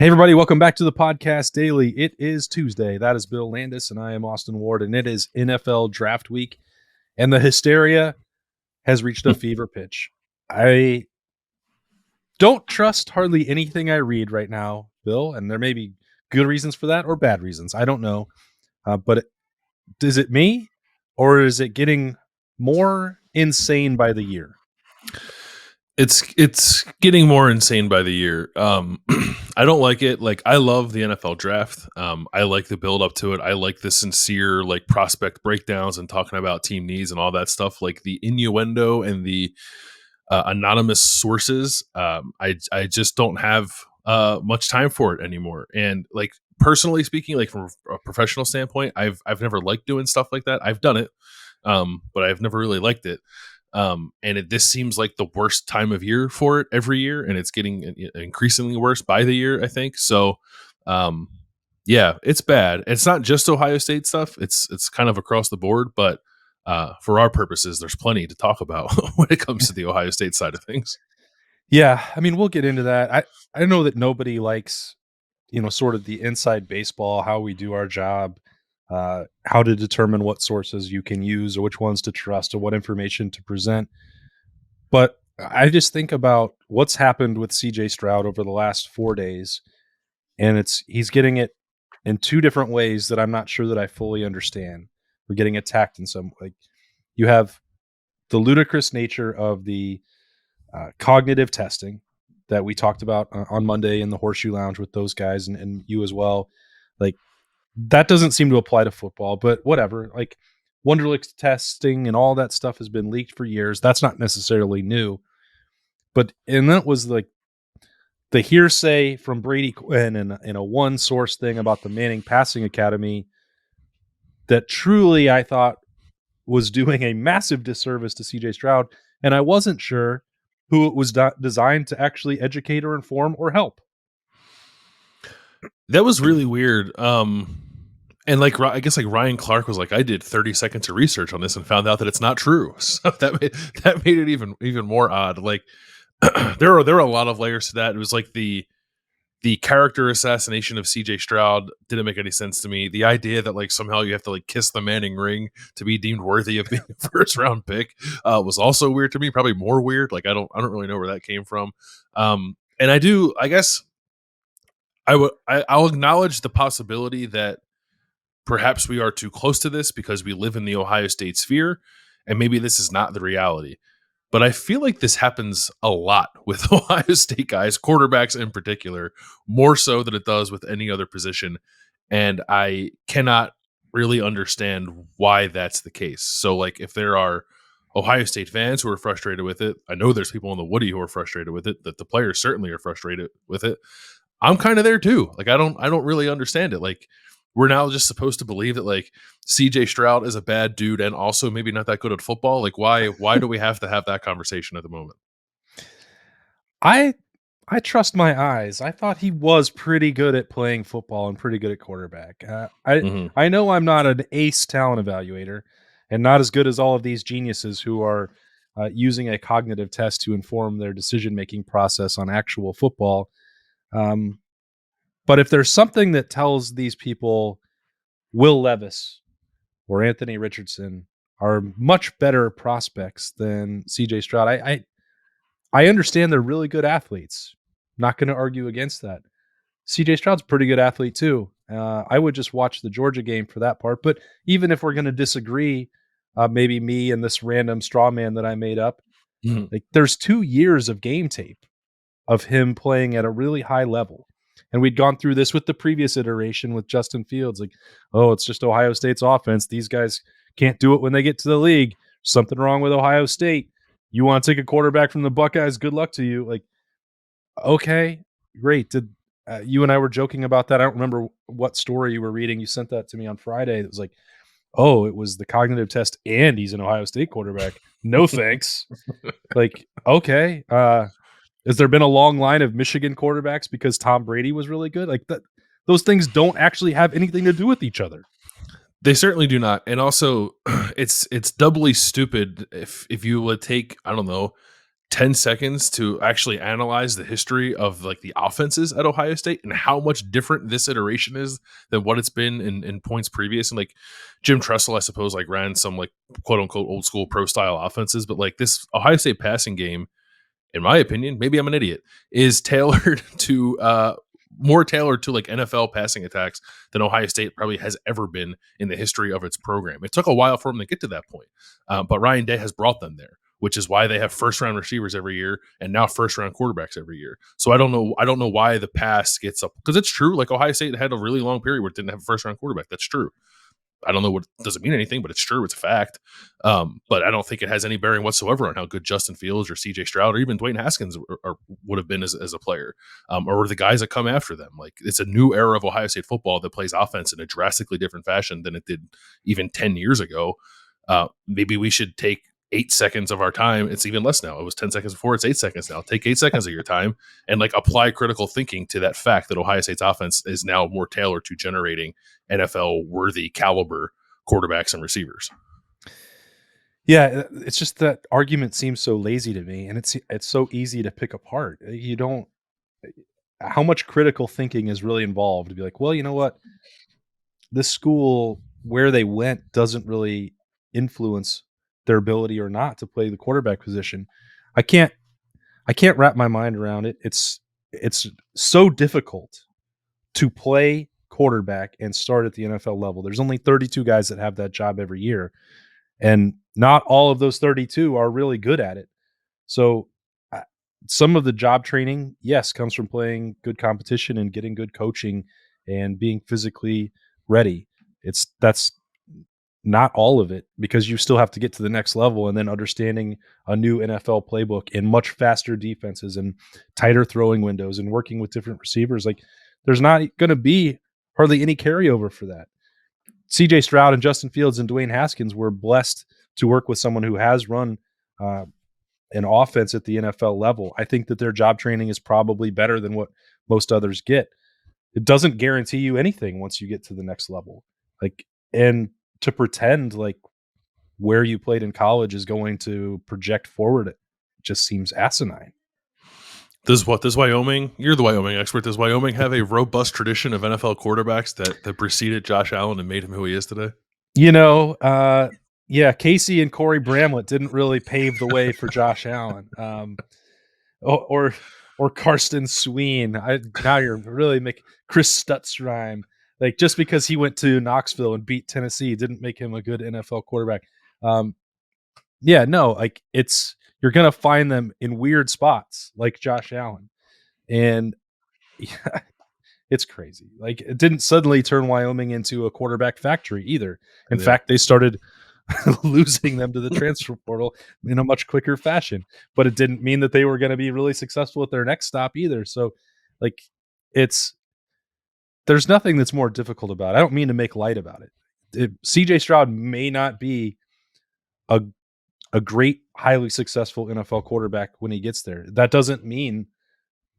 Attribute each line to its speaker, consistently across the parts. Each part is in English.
Speaker 1: Hey, everybody, welcome back to the podcast daily. It is Tuesday. That is Bill Landis, and I am Austin Ward, and it is NFL draft week, and the hysteria has reached a fever pitch. I don't trust hardly anything I read right now, Bill, and there may be good reasons for that or bad reasons. I don't know. But is it me, or is it getting more insane by the year?
Speaker 2: It's getting more insane by the year. I don't like it. Like, I love the NFL draft. I like the build up to it. I like the sincere prospect breakdowns and talking about team needs and all that stuff. Like the innuendo and the anonymous sources. I just don't have much time for it anymore. And personally speaking, like from a professional standpoint, I've never liked doing stuff like that. I've done it, but I've never really liked it. This seems like the worst time of year for it every year, and it's getting increasingly worse by the year, I think. So, yeah, it's bad. It's not just Ohio State stuff. It's kind of across the board, but for our purposes, there's plenty to talk about when it comes to the Ohio State side of things.
Speaker 1: Yeah, I mean, we'll get into that. I know that nobody likes, sort of the inside baseball, how we do our job, how to determine what sources you can use or which ones to trust or what information to present. But I just think about what's happened with CJ Stroud over the last 4 days, and he's getting it in two different ways that I'm not sure that I fully understand. We're getting attacked in some way. You have the ludicrous nature of the cognitive testing that we talked about on Monday in the Horseshoe Lounge with those guys and you as well. Like, that doesn't seem to apply to football, but whatever. Like, Wonderlic testing and all that stuff has been leaked for years. That's not necessarily new. And that was like the hearsay from Brady Quinn and a one source thing about the Manning Passing Academy that truly I thought was doing a massive disservice to CJ Stroud. And I wasn't sure who it was designed to actually educate or inform or help.
Speaker 2: That was really weird. And I guess Ryan Clark was like, I did 30 seconds of research on this and found out that it's not true. So that made it even more odd. Like there are a lot of layers to that. It was like the character assassination of CJ Stroud didn't make any sense to me. The idea that somehow you have to kiss the Manning ring to be deemed worthy of being a first round pick was also weird to me. Probably more weird. I don't really know where that came from. And I guess I'll acknowledge the possibility that perhaps we are too close to this because we live in the Ohio State sphere, and maybe this is not the reality. But I feel like this happens a lot with Ohio State guys, quarterbacks in particular, more so than it does with any other position. And I cannot really understand why that's the case. So, if there are Ohio State fans who are frustrated with it, I know there's people in the Woody who are frustrated with it, that the players certainly are frustrated with it. I'm kind of there too. I don't really understand it. We're now just supposed to believe that CJ Stroud is a bad dude and also maybe not that good at football. Why do we have to have that conversation at the moment?
Speaker 1: I trust my eyes. I thought he was pretty good at playing football and pretty good at quarterback. I know I'm not an ace talent evaluator and not as good as all of these geniuses who are using a cognitive test to inform their decision-making process on actual football. But if there's something that tells these people Will Levis or Anthony Richardson are much better prospects than CJ Stroud, I understand they're really good athletes. Not going to argue against that. CJ Stroud's a pretty good athlete too. I would just watch the Georgia game for that part. But even if we're going to disagree, maybe me and this random straw man that I made up, there's 2 years of game tape of him playing at a really high level. And we'd gone through this with the previous iteration with Justin Fields. It's just Ohio State's offense. These guys can't do it when they get to the league. Something wrong with Ohio State. You want to take a quarterback from the Buckeyes? Good luck to you. Okay, great. Did you and I were joking about that? I don't remember what story you were reading. You sent that to me on Friday. It was like, oh, it was the cognitive test and he's an Ohio State quarterback. No thanks. Okay. Has there been a long line of Michigan quarterbacks because Tom Brady was really good? Those things don't actually have anything to do with each other.
Speaker 2: They certainly do not. And also, it's doubly stupid if you would take, I don't know, 10 seconds to actually analyze the history of like the offenses at Ohio State and how much different this iteration is than what it's been in points previous. And like Jim Tressel, I suppose, like ran some like quote unquote old school pro style offenses, but like this Ohio State passing game, in my opinion, maybe I'm an idiot, is tailored to more tailored to like NFL passing attacks than Ohio State probably has ever been in the history of its program. It took a while for them to get to that point, but Ryan Day has brought them there, which is why they have first round receivers every year and now first round quarterbacks every year. So I don't know why the pass gets up, because it's true. Like Ohio State had a really long period where it didn't have a first round quarterback. That's true. I don't know what doesn't mean anything, but it's true. It's a fact. But I don't think it has any bearing whatsoever on how good Justin Fields or CJ Stroud or even Dwayne Haskins would have been as a player, or the guys that come after them. Like it's a new era of Ohio State football that plays offense in a drastically different fashion than it did even 10 years ago. Maybe we should take 8 seconds of our time. It's even less now. It was 10 seconds before. It's 8 seconds now. Take 8 seconds of your time and like apply critical thinking to that fact that Ohio State's offense is now more tailored to generating NFL worthy caliber quarterbacks and receivers.
Speaker 1: Yeah, it's just that argument seems so lazy to me, and it's so easy to pick apart. You don't how much critical thinking is really involved to be like, well, you know what? This school where they went doesn't really influence their ability or not to play the quarterback position. I can't wrap my mind around it. It's so difficult to play quarterback and start at the NFL level. There's only 32 guys that have that job every year, and not all of those 32 are really good at it. So some of the job training, yes, comes from playing good competition and getting good coaching and being physically ready. That's not all of it, because you still have to get to the next level and then understanding a new NFL playbook and much faster defenses and tighter throwing windows and working with different receivers. Like there's not going to be hardly any carryover for that. CJ Stroud and Justin Fields and Dwayne Haskins were blessed to work with someone who has run an offense at the NFL level. I think that their job training is probably better than what most others get. It doesn't guarantee you anything once you get to the next level. Like, and to pretend like where you played in college is going to project forward, it just seems asinine.
Speaker 2: Does Wyoming, you're the Wyoming expert, does Wyoming have a robust tradition of NFL quarterbacks that preceded Josh Allen and made him who he is today?
Speaker 1: You know, yeah, Casey and Corey Bramlett didn't really pave the way for Josh Allen. Or Karsten Sween. Now you're really making Chris Stutzrhyme. Like just because he went to Knoxville and beat Tennessee didn't make him a good NFL quarterback. Yeah, no, like you're gonna find them in weird spots like Josh Allen, and yeah, it's crazy. Like it didn't suddenly turn Wyoming into a quarterback factory either. In fact, they started losing them to the transfer portal in a much quicker fashion, but it didn't mean that they were going to be really successful at their next stop either. So like there's nothing that's more difficult about it. I don't mean to make light about it. CJ Stroud may not be a great, highly successful NFL quarterback when he gets there. That doesn't mean,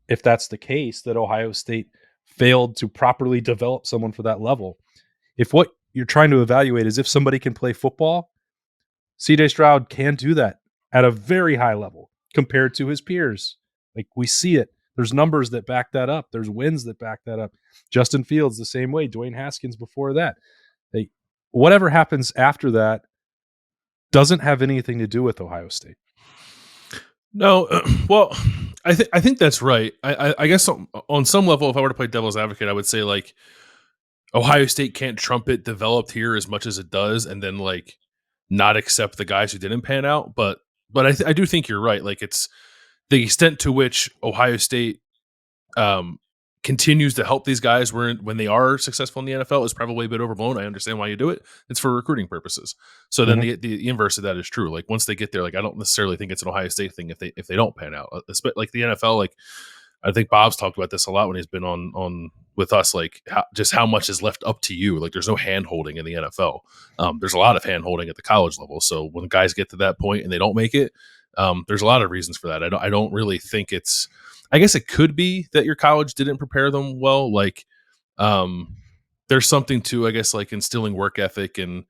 Speaker 1: if that's the case, that Ohio State failed to properly develop someone for that level. If what you're trying to evaluate is if somebody can play football, CJ Stroud can do that at a very high level compared to his peers. Like we see it. There's numbers that back that up. There's wins that back that up. Justin Fields the same way. Dwayne Haskins before that. Whatever happens after that doesn't have anything to do with Ohio State.
Speaker 2: No, well, I think that's right. I guess on some level, if I were to play devil's advocate, I would say like Ohio State can't trumpet developed here as much as it does, and then like not accept the guys who didn't pan out. But I do think you're right. Like it's the extent to which Ohio State continues to help these guys when they are successful in the NFL is probably a bit overblown. I understand why you do it. It's for recruiting purposes. So then the inverse of that is true. Like once they get there, like I don't necessarily think it's an Ohio State thing if they don't pan out. Like the NFL, like I think Bob's talked about this a lot when he's been on with us, like how much is left up to you. Like there's no hand holding in the NFL. There's a lot of hand holding at the college level. So when guys get to that point and they don't make it, there's a lot of reasons for that. I don't really think it's, I guess it could be that your college didn't prepare them well. Like there's something to, I guess, like instilling work ethic and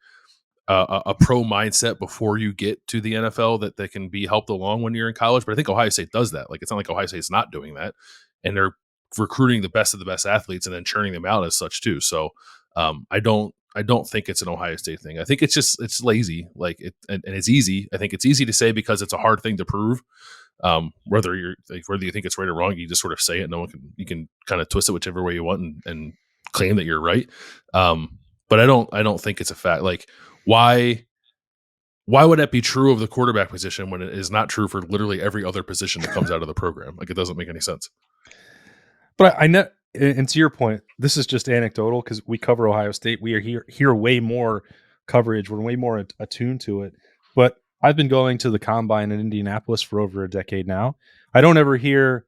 Speaker 2: a pro mindset before you get to the NFL that can be helped along when you're in college. But I think Ohio State does that. Like, it's not like Ohio State's not doing that, and they're recruiting the best of the best athletes and then churning them out as such too. So I don't think it's an Ohio State thing. I think it's lazy, like and it's easy. I think it's easy to say because it's a hard thing to prove. Whether you think it's right or wrong, you just sort of say it. You can kind of twist it whichever way you want and claim that you're right. But I don't think it's a fact. Like, why would that be true of the quarterback position when it is not true for literally every other position that comes out of the program? Like, it doesn't make any sense.
Speaker 1: But I know, and to your point, this is just anecdotal because we cover Ohio State. We are hear way more coverage. We're way more attuned to it. But I've been going to the combine in Indianapolis for over a decade now. I don't ever hear,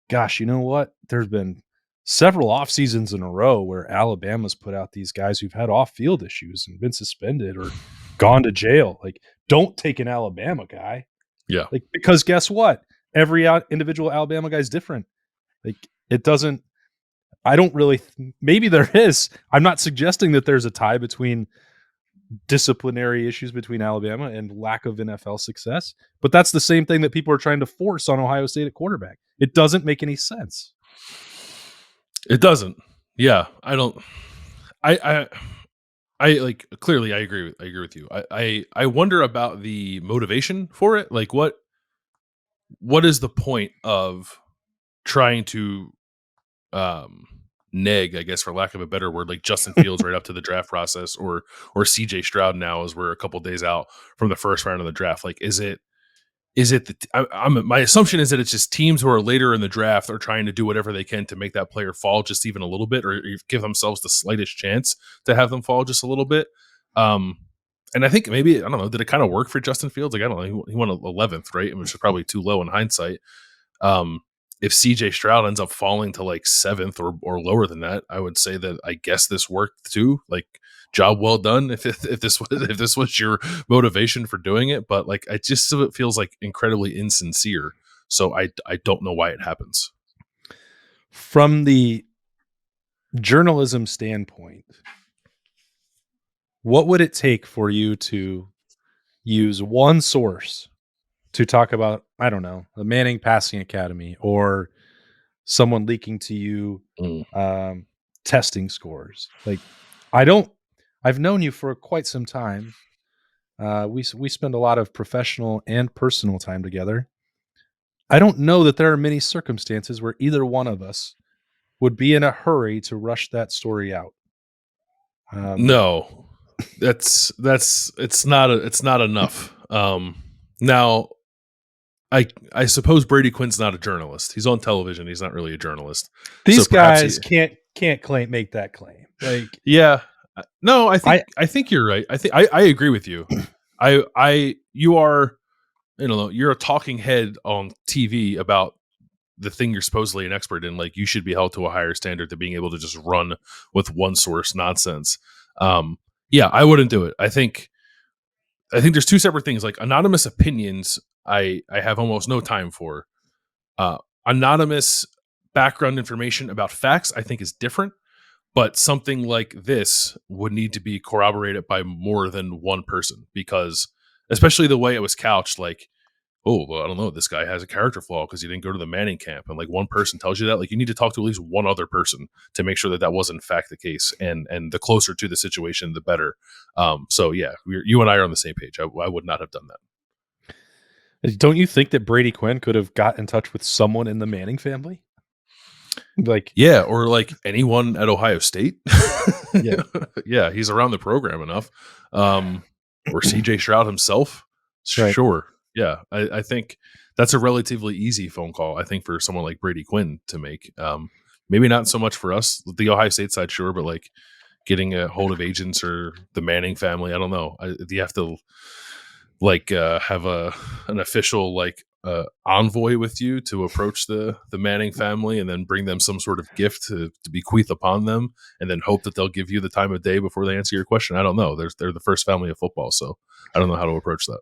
Speaker 1: gosh, you know what? There's been several off seasons in a row where Alabama's put out these guys who've had off-field issues and been suspended or gone to jail. Like, don't take an Alabama guy.
Speaker 2: Yeah.
Speaker 1: Like, because guess what? Every individual Alabama guy is different. Like, it doesn't, I don't really, maybe there is. I'm not suggesting that there's a tie between disciplinary issues between Alabama and lack of NFL success, but that's the same thing that people are trying to force on Ohio State at quarterback. It doesn't make any sense.
Speaker 2: It doesn't. Yeah, I don't. I like, clearly I agree with you. I wonder about the motivation for it. Like, what is the point of trying to neg, I guess, for lack of a better word, like Justin Fields right up to the draft process, or CJ Stroud now, as we're a couple days out from the first round of the draft? Like, is it my assumption is that it's just teams who are later in the draft are trying to do whatever they can to make that player fall just even a little bit, or give themselves the slightest chance to have them fall just a little bit. And I think maybe, I don't know, did it kind of work for Justin Fields? Like, I don't know, he won 11th, right? Which is probably too low in hindsight. If CJ Stroud ends up falling to like 7th or lower than that, I would say that I guess this worked too. Like, job well done if this was your motivation for doing it. But like, it just feels like incredibly insincere. So I don't know why it happens.
Speaker 1: From the journalism standpoint, what would it take for you to use one source to talk about, I don't know, the Manning Passing Academy, or someone leaking to you testing scores? Like, I've known you for quite some time. We spend a lot of professional and personal time together. I don't know that there are many circumstances where either one of us would be in a hurry to rush that story out.
Speaker 2: No, it's not enough. Now, I suppose Brady Quinn's not a journalist. He's on television. He's not really a journalist.
Speaker 1: These guys can't make that claim. Like,
Speaker 2: yeah, no, I think you're right. I agree with you. You are, you're a talking head on TV about the thing you're supposedly an expert in. Like, you should be held to a higher standard than being able to just run with one source nonsense. Yeah, I wouldn't do it. I think there's two separate things. Like, anonymous opinions, I have almost no time for. Anonymous background information about facts, I think, is different. But something like this would need to be corroborated by more than one person, because especially the way it was couched, like, oh, well, I don't know, this guy has a character flaw because he didn't go to the Manning camp, and like one person tells you that, like, you need to talk to at least one other person to make sure that was in fact the case, and the closer to the situation, the better. So yeah, you and I are on the same page. I would not have done that.
Speaker 1: Don't you think that Brady Quinn could have got in touch with someone in the Manning family? Like,
Speaker 2: yeah, or like anyone at Ohio State.
Speaker 1: Yeah.
Speaker 2: Yeah, he's around the program enough. Or CJ Stroud himself.
Speaker 1: Right.
Speaker 2: Sure. Yeah, I think that's a relatively easy phone call, I think, for someone like Brady Quinn to make. Maybe not so much for us, the Ohio State side, sure, but like getting a hold of agents or the Manning family, I don't know. Do you have to like have an official like envoy with you to approach the Manning family and then bring them some sort of gift to bequeath upon them, and then hope that they'll give you the time of day before they answer your question? I don't know. They're the first family of football, so I don't know how to approach that.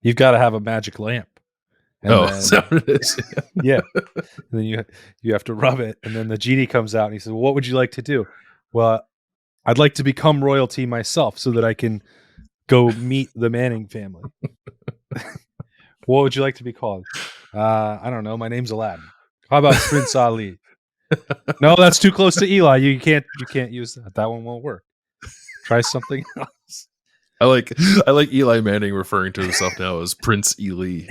Speaker 1: You've got to have a magic lamp.
Speaker 2: And that's what it is.
Speaker 1: Yeah. And then you have to rub it, and then the genie comes out and he says, well, what would you like to do? Well, I'd like to become royalty myself so that I can go meet the Manning family. What would you like to be called? I don't know. My name's Aladdin. How about Prince Ali? No, that's too close to Eli. You can't use that. That one won't work. Try something else.
Speaker 2: I like Eli Manning referring to himself now as Prince Eli.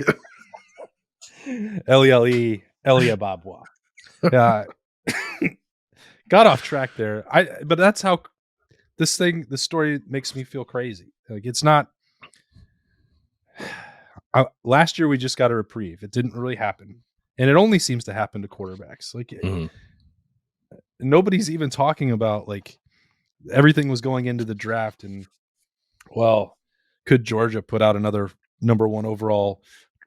Speaker 1: Eli Babwa. Yeah. Got off track there. But that's how this story makes me feel crazy. Like, it's not. Last year we just got a reprieve. It didn't really happen, and it only seems to happen to quarterbacks. Like, nobody's even talking about, like, everything was going into the draft, and well, could Georgia put out another number 1 overall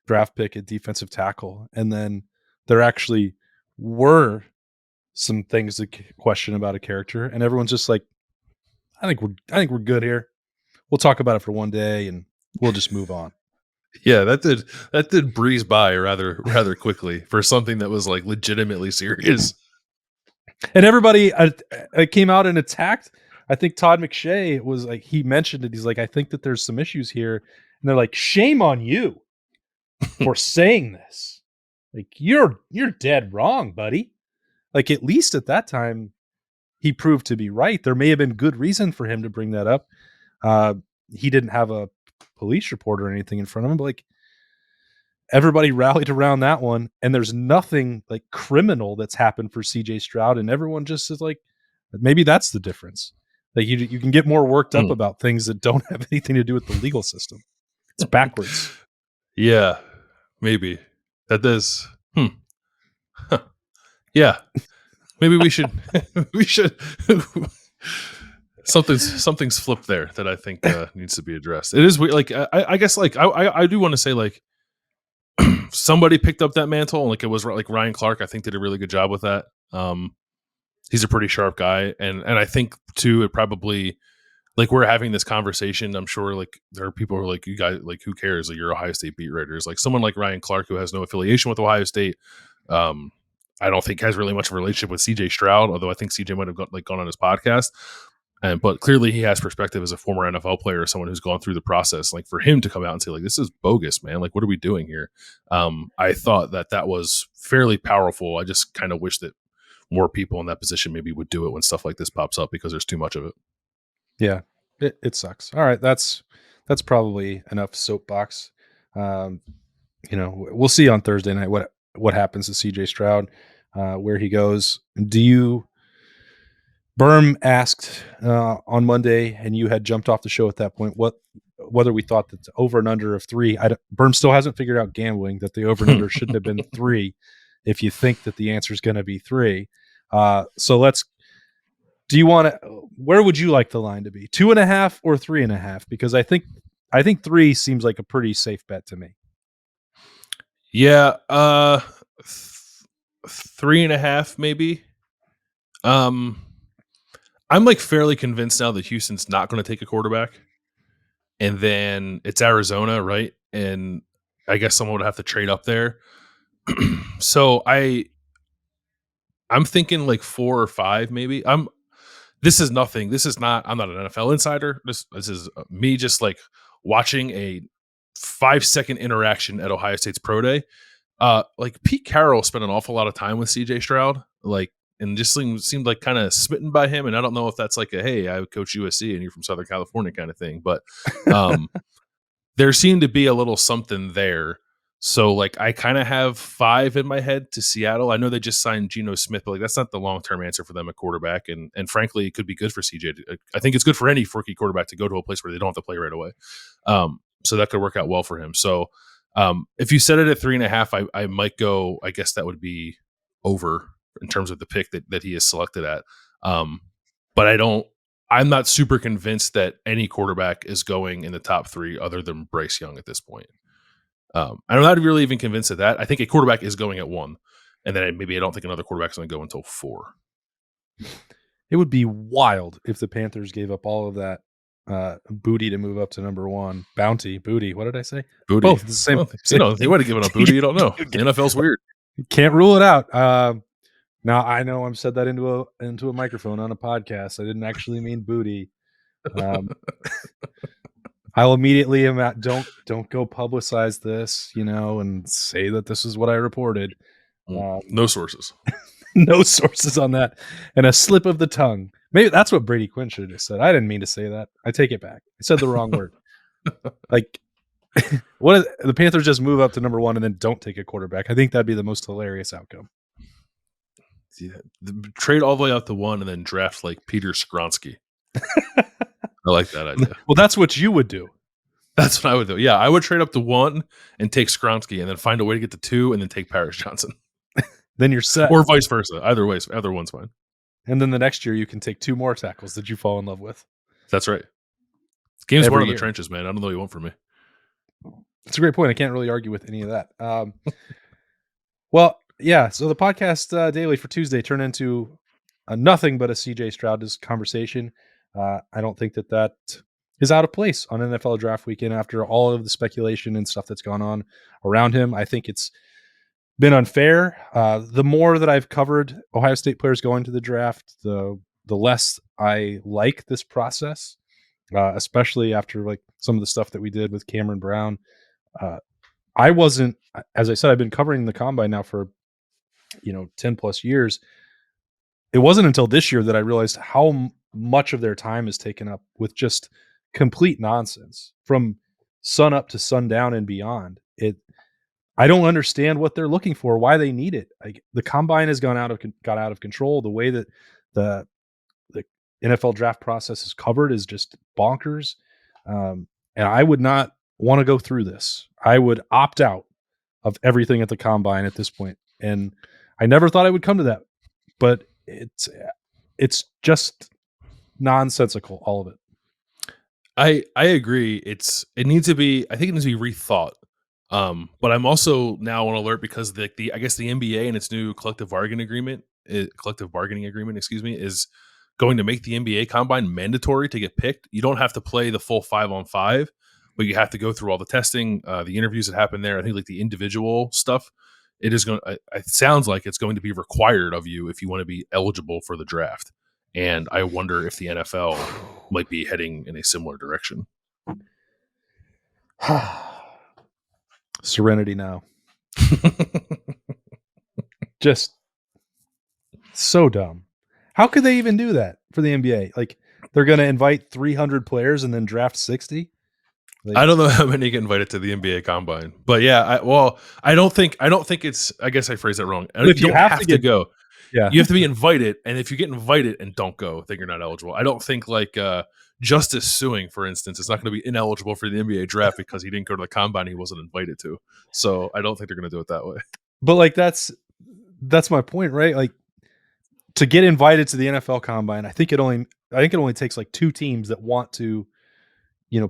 Speaker 1: draft pick at defensive tackle? And then there actually were some things to question about a character, and everyone's just like, I think we're good here. We'll talk about it for one day and we'll just move on.
Speaker 2: Yeah, that did breeze by rather quickly for something that was, like, legitimately serious.
Speaker 1: And everybody came out and attacked. I think Todd McShay was like, he mentioned it. He's like, I think that there's some issues here. And they're like, shame on you for saying this. Like, you're dead wrong, buddy. Like, at least at that time, he proved to be right. There may have been good reason for him to bring that up. He didn't have a police report or anything in front of him, but, like, everybody rallied around that one, and there's nothing, like, criminal that's happened for CJ Stroud, and everyone just is like, maybe that's the difference. Like, you can get more worked up about things that don't have anything to do with the legal system. It's backwards.
Speaker 2: Yeah, maybe that does. Huh. Yeah, maybe we should something's flipped there that I think needs to be addressed. It is weird. Like, I guess, like, I do want to say, like, somebody picked up that mantle, and, like, it was like Ryan Clark, I think, did a really good job with that. He's a pretty sharp guy, and I think too, it probably, like, we're having this conversation, I'm sure, like, there are people who are like, you guys, like, who cares? Like, you're Ohio State beat writers. Like, someone like Ryan Clark, who has no affiliation with Ohio State, I don't think has really much of a relationship with CJ Stroud, although I think CJ might have gone on his podcast. But clearly he has perspective as a former NFL player, or someone who's gone through the process. Like, for him to come out and say, like, this is bogus, man. Like, what are we doing here? I thought that was fairly powerful. I just kind of wish that more people in that position maybe would do it when stuff like this pops up, because there's too much of it.
Speaker 1: Yeah, it sucks. All right, that's probably enough soapbox. We'll see on Thursday night what happens to CJ Stroud, where he goes. Berm asked on Monday, and you had jumped off the show at that point, whether we thought that the over and under of 3. Berm still hasn't figured out gambling, that the over and under shouldn't have been 3 if you think that the answer is going to be 3. So where would you like the line to be? 2.5 or 3.5? Because I think 3 seems like a pretty safe bet to me.
Speaker 2: Yeah. 3.5 maybe. I'm, like, fairly convinced now that Houston's not going to take a quarterback, and then it's Arizona, right? And I guess someone would have to trade up there. So I'm thinking, like, 4 or 5 maybe. This is nothing. This is not. I'm not an NFL insider. This is me just, like, watching a 5-second interaction at Ohio State's Pro Day. Like, Pete Carroll spent an awful lot of time with CJ Stroud, like, and just seemed like kind of smitten by him. And I don't know if that's like a, hey, I coach USC and you're from Southern California kind of thing, but there seemed to be a little something there. So, like, I kind of have 5 in my head to Seattle. I know they just signed Geno Smith, but, like, that's not the long-term answer for them at quarterback. And frankly, it could be good for CJ. I think it's good for any rookie quarterback to go to a place where they don't have to play right away. So that could work out well for him. So if you set it at 3.5, I might go, I guess that would be over in terms of the pick that he is selected at. But I'm not super convinced that any quarterback is going in the top 3 other than Bryce Young at this point. I'm not really even convinced of that. I think a quarterback is going at 1, and then maybe I don't think another quarterback is going to go until 4.
Speaker 1: It would be wild if the Panthers gave up all of that booty to move up to number 1. Booty. What did I say?
Speaker 2: Booty.
Speaker 1: Both the same.
Speaker 2: Well, they would have given up booty. You don't know. The NFL's weird.
Speaker 1: You can't rule it out. Now I know I'm said that into a microphone on a podcast. I didn't actually mean booty. I'll immediately don't go publicize this, and say that this is what I reported.
Speaker 2: No sources.
Speaker 1: No sources on that, and a slip of the tongue. Maybe that's what Brady Quinn should have just said. I didn't mean to say that. I take it back. I said the wrong word. Like, what if the Panthers just move up to number 1 and then don't take a quarterback? I think that'd be the most hilarious outcome.
Speaker 2: Yeah, trade all the way out to 1 and then draft like Peter Skronsky. I like that idea.
Speaker 1: Well, that's what you would do.
Speaker 2: That's what I would do. Yeah, I would trade up to 1 and take Skronsky, and then find a way to get to 2 and then take Paris Johnson.
Speaker 1: Then you're set.
Speaker 2: Or vice versa. Either way, either one's fine.
Speaker 1: And then the next year you can take 2 more tackles that you fall in love with.
Speaker 2: That's right. Game's more in the trenches, man. I don't know what you want from me.
Speaker 1: That's a great point. I can't really argue with any of that. Well, yeah. So the podcast daily for Tuesday turned into nothing but a CJ Stroud conversation. I don't think that is out of place on NFL draft weekend after all of the speculation and stuff that's gone on around him. I think it's been unfair. The more that I've covered Ohio State players going to the draft, the less I like this process, especially after like some of the stuff that we did with Cameron Brown. I wasn't, as I said, I've been covering the combine now for 10 plus years. It wasn't until this year that I realized how much of their time is taken up with just complete nonsense from sun up to sundown and beyond. I don't understand what they're looking for, why they need it. Like, the combine has got out of control. The way that the NFL draft process is covered is just bonkers. And I would not want to go through this. I would opt out of everything at the combine at this point. And I never thought I would come to that, but it's just nonsensical, all of it.
Speaker 2: I agree. I think it needs to be rethought. But I'm also now on alert because I guess the NBA and its new collective bargaining agreement, is going to make the NBA combine mandatory to get picked. You don't have to play the full 5-on-5, but you have to go through all the testing, the interviews that happen there. I think like the individual stuff, it sounds like it's going to be required of you if you want to be eligible for the draft. And I wonder if the NFL might be heading in a similar direction.
Speaker 1: Serenity now. Just so dumb. How could they even do that for the NBA? Like, they're going to invite 300 players and then draft 60?
Speaker 2: I don't know how many get invited to the NBA combine, but yeah, I don't think it's, I guess I phrased that wrong.
Speaker 1: If you have to go,
Speaker 2: yeah, you have to be invited. And if you get invited and don't go, then you're not eligible. I don't think like Justice Suing, for instance, is not going to be ineligible for the NBA draft because he didn't go to the combine he wasn't invited to. So I don't think they're going to do it that way.
Speaker 1: But like, that's my point, right? Like, to get invited to the NFL combine, I think it only takes like 2 teams that want to,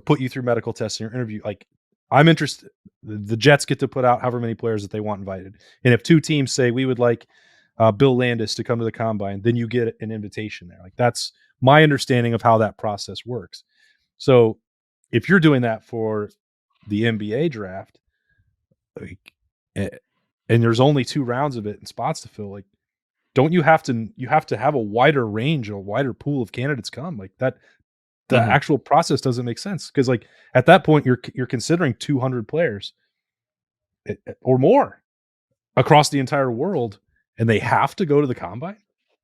Speaker 1: put you through medical testing or interview. Like, I'm interested. The Jets get to put out however many players that they want invited. And if 2 teams say, we would like Bill Landis to come to the combine, then you get an invitation there. Like, that's my understanding of how that process works. So if you're doing that for the NBA draft, like, and there's only 2 rounds of it and spots to fill, like, don't you have to have a wider range, a wider pool of candidates come? Like, that the actual process doesn't make sense, because like at that point you're considering 200 players or more across the entire world, and they have to go to the combine.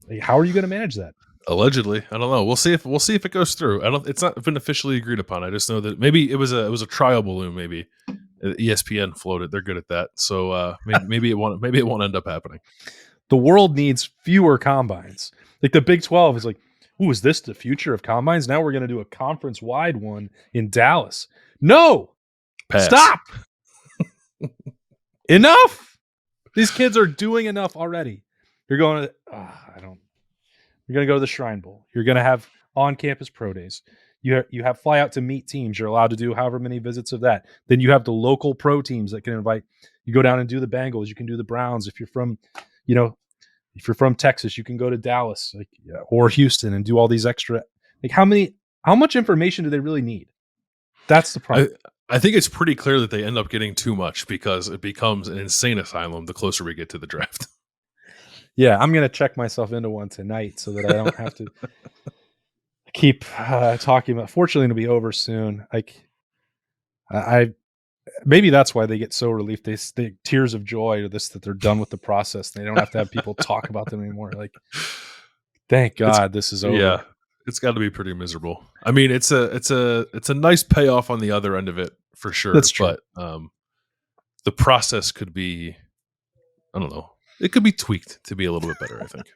Speaker 1: Like, how are you going to manage that?
Speaker 2: Allegedly, I don't know. We'll see if it goes through. It's not been officially agreed upon. I just know that maybe it was a trial balloon. Maybe ESPN floated. They're good at that. So maybe it won't end up happening.
Speaker 1: The world needs fewer combines. Like, the Big 12 is like, ooh, is this the future of combines? Now we're going to do a conference-wide one in Dallas. No!
Speaker 2: Pass.
Speaker 1: Stop! Enough! These kids are doing enough already. You're going to... You're going to go to the Shrine Bowl. You're going to have on-campus pro days. You have fly out to meet teams. You're allowed to do however many visits of that. Then you have the local pro teams that can invite. You go down and do the Bengals. You can do the Browns. If you're from Texas, you can go to Dallas, or Houston, and do all these extra. Like, how much information do they really need? That's the problem.
Speaker 2: I think it's pretty clear that they end up getting too much because it becomes an insane asylum the closer we get to the draft.
Speaker 1: Yeah, I'm going to check myself into one tonight so that I don't have to keep talking about. Fortunately, it'll be over soon. Like, I maybe that's why they get so relieved. They tears of joy to this, that they're done with the process. They don't have to have people talk about them anymore. Like, thank
Speaker 2: It's
Speaker 1: God this is
Speaker 2: yeah,
Speaker 1: over.
Speaker 2: it's got to be pretty miserable. I mean, it's a nice payoff on the other end of it for
Speaker 1: That's
Speaker 2: sure,
Speaker 1: true.
Speaker 2: but the process could be, I don't know, it could be tweaked to be a little bit better, I think.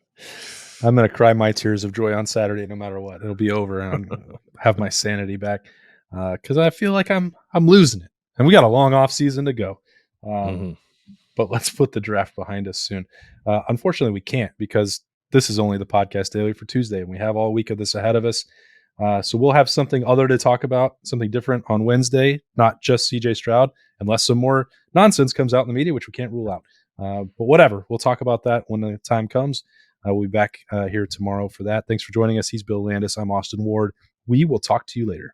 Speaker 1: I'm gonna cry my tears of joy on Saturday, no matter what. It'll be over, and I'm gonna have my sanity back because I feel like I'm losing it, and we got a long off season to go. Um,
Speaker 2: hmm
Speaker 1: but let's put the draft behind us soon. Unfortunately, we can't because this is only the podcast daily for Tuesday, and we have all week of this ahead of us. So we'll have something other to talk about, something different on Wednesday, not just CJ Stroud, unless some more nonsense comes out in the media, which we can't rule out. But whatever, we'll talk about that when the time comes. We'll be back here tomorrow for that. Thanks for joining us. He's Bill Landis. I'm Austin Ward. We will talk to you later.